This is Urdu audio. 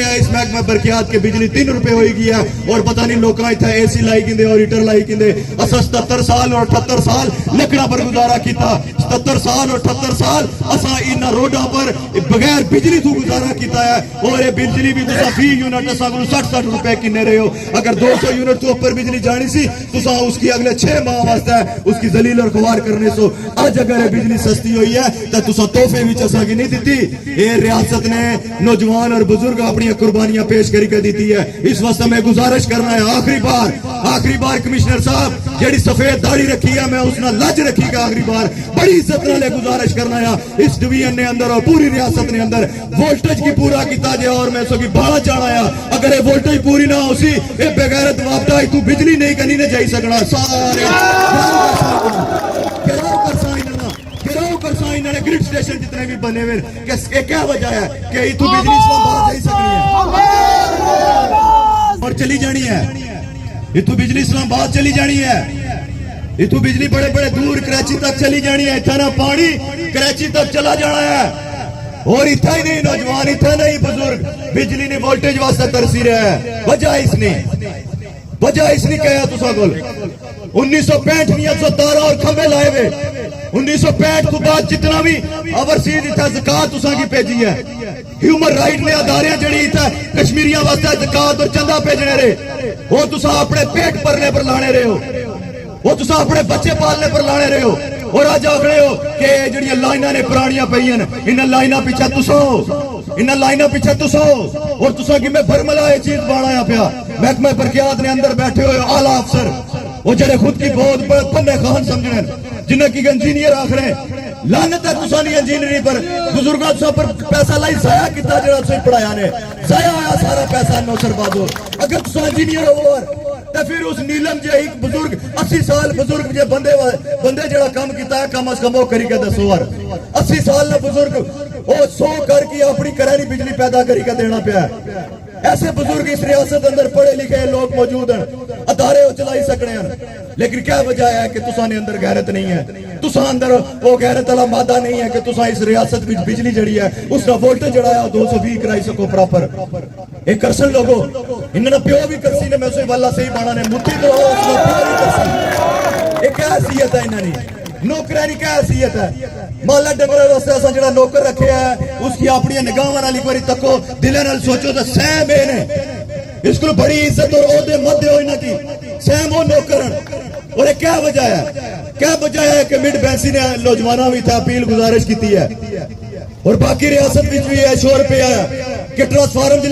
ہے اس محکمہ برقیات کے بجلی 3 روپے ہوئی گئی ہے اور پتہ نہیں لوگ اتنا اے سی لائی کیندے اور ہیٹر لائی کیندے اسا 77 سال اور 78 سال لکڑا پر گزارا کیتا 77 سال اور 78 سال اسا انہاں روڈاں پر بغیر بجلی تو گزارا کیتا ہے اور یہ بجلی بھی تسا فی یونٹ اسا کو 60 روپے کنے رہے ہو اگر 200 یونٹ تو اوپر بجلی جانی سی تسا اس کی اگلے 6 ماہ واسطے اس کی ذلیل اور خوار کرنے سو آج اگر یہ بجلی سستی ہوئی ہے تو تسا تحفے وچ اسا کی نہیں دیتی یہ ریاست نے نوجوان اور بزرگ اپنی قربانیاں پیش کری کے دیتی ہے اس واسطے میں گزارش کرنا ہے آخری بار کمشنر صاحب جیڑی سفید داڑھی رکھی ہے میں اس نہ لج رکھی گا آخری بار بڑی عزت نالے گزارش کرنا ہے اس ڈویژن نے اندر اور پوری ریاست نے اندر وولٹیج کی پورا کیتا جائے اور میں سو کی بھاڑا چاڑا ہے اگر یہ وولٹیج پوری نہ ہو سی یہ بغیرت وابطہ تو بجلی نہیں کرنی نہ جائی سکنا سارے گریڈ سٹیشن جتنے بھی بنے ہوئے کہ کیا وجہ ہے کہ یہ تو بجلی اسلام آباد جائی سکنی ہے اور چلی جانی ہے یہ تو بجلی اسلام آباد چلی جانی ہے یہ تو بجلی بڑے بڑے دور کراچی تک چلی جانی ہے اتنا پانی کراچی تک چلا جانا ہے اور اتنا ہی نہیں نوجوان اتنا نہیں بزرگ بجلی نے وولٹیج واسطہ ترسی رہا ہے وجہ اس نے کہا تو ساگل 1965 نیت سے تارا اور کھمبے لائے ہوئے 1965 کو بعد جتنا بھی اوورسیز اتھا زکاة اساں کی پیجی ہے ہیومن رائٹ نے اداریاں جڑی اتھا کشمیریاں واسطہ زکاة اور چندہ پیجنے رہے وہ تساں اپنے پیٹ پرنے پر لانے رہے ہو وہ تساں اپنے بچے پالنے پر لانے رہے ہو اور آج آگ رہے ہو کہ جڑی لائنہ نے پرانیاں پہین انہاں لائنہ پیچھا تسو اور تساں کی میں برملا یہ چیز باڑایا پیا محکمہ برقیات نے اندر بیٹھے ہوئے اعلیٰ افسر وہ جڑے خود کی بہت بڑے پنے خان سمجھنے جنہیں کی انجینئر آخرے لانت ہے تسانی انجینئری پر بزرگاں تسا پر پیسہ لائی ضائع کتا جڑا تسا پڑھایا نے ضائع آیا سارا پیسہ نوسر بازو اگر تسا انجینئر ہو تو پھر اس نیلم جے ایک بزرگ 80 سال بزرگ جے بندے جڑا کام کیتا ہے کم از کم وہ کری کے دسوار 80 سال نہ بزرگ وہ 100 کر کی اپنی کرانی بجلی پیدا کری کے دینا پیا ہے ایسے بزرگ اس ریاست اندر پڑھے لکھے لوگ موجود ہیں ادارے ہو چلائی سکنے ہیں لیکن کیا وجہ ہے کہ تساں نے اندر غیرت نہیں ہے تساں اندر وہ غیرت والا مادہ نہیں ہے کہ تساں اس ریاست وچ بجلی جڑی ہے اس کا وولٹیج جڑا ہے 220 کرائی سکو پراپر ایک کرسن لوگوں انہاں پیو بھی کرسی نے میں سے واللہ صحیح بانا نے مٹھی تو اس کو پیو بھی کرسی ایک کیا حیثیت ہے انہاں نے نوکرانی کیا حیثیت ہے مالا ڈنگر واسطے اساں جڑا نوکر رکھے ہے اس کی اپنی نگاہاں نال ایک باری تکو دل نال سوچو تے سیم اے نے اس کو بڑی عزت اور عہدے مت دیو انہاں کی سیم او نوکرن اور کیا وجہ ہے کہ مڈ بینسی نے نوجواناں بھی تھا اپیل گزارش کیتی ہے اور باقی ریاست وچ بھی ہے شور پہ آیا کہ ٹرانسفارم